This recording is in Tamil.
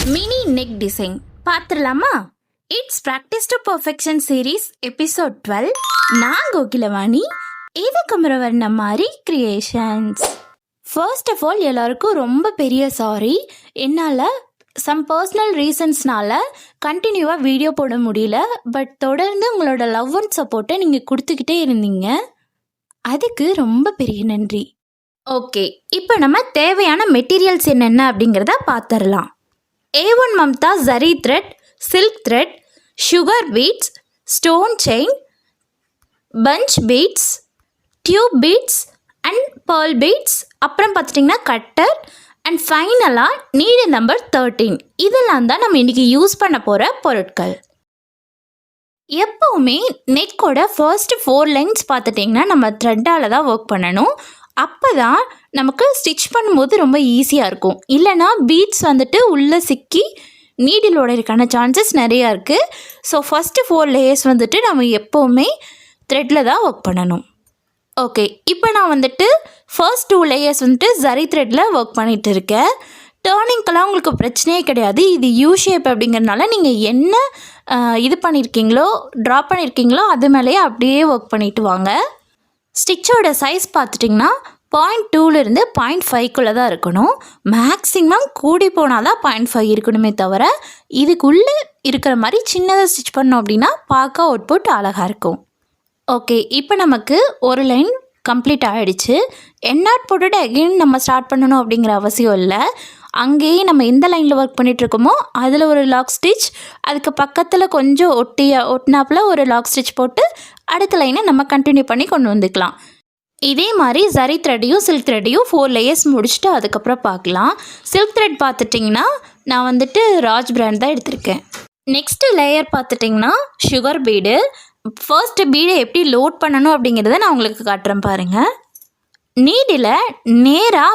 மினி நெக் டிசைன் பார்த்துடலாமா? It's practice to perfection series episode 12. நான் கோகிலவாணி, இது குமரவர்ண மாதிரி கிரியேஷன்ஸ். ஃபர்ஸ்ட் ஆஃப் ஆல் எல்லாருக்கும் ரொம்ப பெரிய சாரி. என்னால் சம் பர்சனல் ரீசன்ஸ்னால கண்டினியூவாக வீடியோ போட முடியல. பட் தொடர்ந்து உங்களோட லவ் அண்ட் சப்போர்ட்டை நீங்கள் கொடுத்துக்கிட்டே இருந்தீங்க, அதுக்கு ரொம்ப பெரிய நன்றி. ஓகே, இப்போ நம்ம தேவையான மெட்டீரியல்ஸ் என்னென்ன அப்படிங்கிறத பார்த்துடலாம். A1 Mamta zari thread, silk thread, sugar beads, stone chain, punch beads, tube beads and pearl beads, அப்புறம் பார்த்துட்டிங்கன்னா கட்டர் அண்ட் ஃபைனலாக நீடில் நம்பர் 13. இதெல்லாம் தான் நம்ம இன்றைக்கி யூஸ் பண்ண போகிற பொருட்கள். எப்போவுமே நெக்கோட ஃபர்ஸ்ட் 4 லைன்ஸ் பார்த்துட்டிங்கன்னா நம்ம த்ரெட்டால் தான் ஒர்க் பண்ணணும். அப்போ தான் நமக்கு ஸ்டிச் பண்ணும்போது ரொம்ப ஈஸியாக இருக்கும். இல்லைனா பீட்ஸ் வந்துட்டு உள்ளே சிக்கி நீடில் உடையறதுக்கான சான்சஸ் நிறையா இருக்குது. ஸோ ஃபஸ்ட்டு 4 லேயர்ஸ் வந்துட்டு நம்ம எப்போவுமே த்ரெட்டில் தான் ஒர்க் பண்ணணும். ஓகே, இப்போ நான் வந்துட்டு ஃபர்ஸ்ட் 2 லேயர்ஸ் வந்துட்டு ஜரி த்ரெட்டில் ஒர்க் பண்ணிகிட்டு இருக்கேன். டேர்னிங்க்கெல்லாம் உங்களுக்கு பிரச்சனையே கிடையாது. இது யூ ஷேப் அப்படிங்கிறதுனால நீங்கள் என்ன இது பண்ணியிருக்கீங்களோ, ட்ரா பண்ணியிருக்கீங்களோ அது மேலேயே அப்படியே ஒர்க் பண்ணிட்டு வாங்க. ஸ்டிச்சோட சைஸ் பார்த்துட்டிங்கன்னா 0.2லேருந்து 0.5க்குள்ளே தான் இருக்கணும். மேக்ஸிமம் கூடி போனால் தான் 0.5 இருக்கணுமே தவிர இதுக்குள்ளே இருக்கிற மாதிரி சின்னதாக ஸ்டிச் பண்ணோம் அப்படின்னா பார்க்க அவுட்புட் அழகாக இருக்கும். ஓகே, இப்போ நமக்கு ஒரு லைன் கம்ப்ளீட் ஆகிடுச்சு. என்னாட் போட்டுட்டு அகெயின் நம்ம ஸ்டார்ட் பண்ணணும் அப்படிங்கிற அவசியம் இல்லை. அங்கேயே நம்ம எந்த லைனில் ஒர்க் பண்ணிகிட்ருக்கோமோ அதில் ஒரு லாக் ஸ்டிச், அதுக்கு பக்கத்தில் கொஞ்சம் ஒட்டினாப்பில் ஒரு லாக் ஸ்டிச் போட்டு அடுத்த லைனை நம்ம கண்டினியூ பண்ணி கொண்டு வந்துக்கலாம். இதே மாதிரி ஜரி த்ரெட்டையும் சில்க் த்ரெட்டையும் 4 லேயர்ஸ் முடிச்சுட்டு அதுக்கப்புறம் பார்க்கலாம். சில்க் த்ரெட் பார்த்துட்டிங்கன்னா நான் வந்துட்டு ராஜ் பிராண்ட் தான் எடுத்திருக்கேன். நெக்ஸ்ட்டு லேயர் பார்த்துட்டிங்கன்னா சுகர் பீடு. ஃபர்ஸ்ட்டு பீடை எப்படி லோட் பண்ணணும் அப்படிங்கிறத நான் உங்களுக்கு காட்டுறேன் பாருங்கள். நீடில் நேராக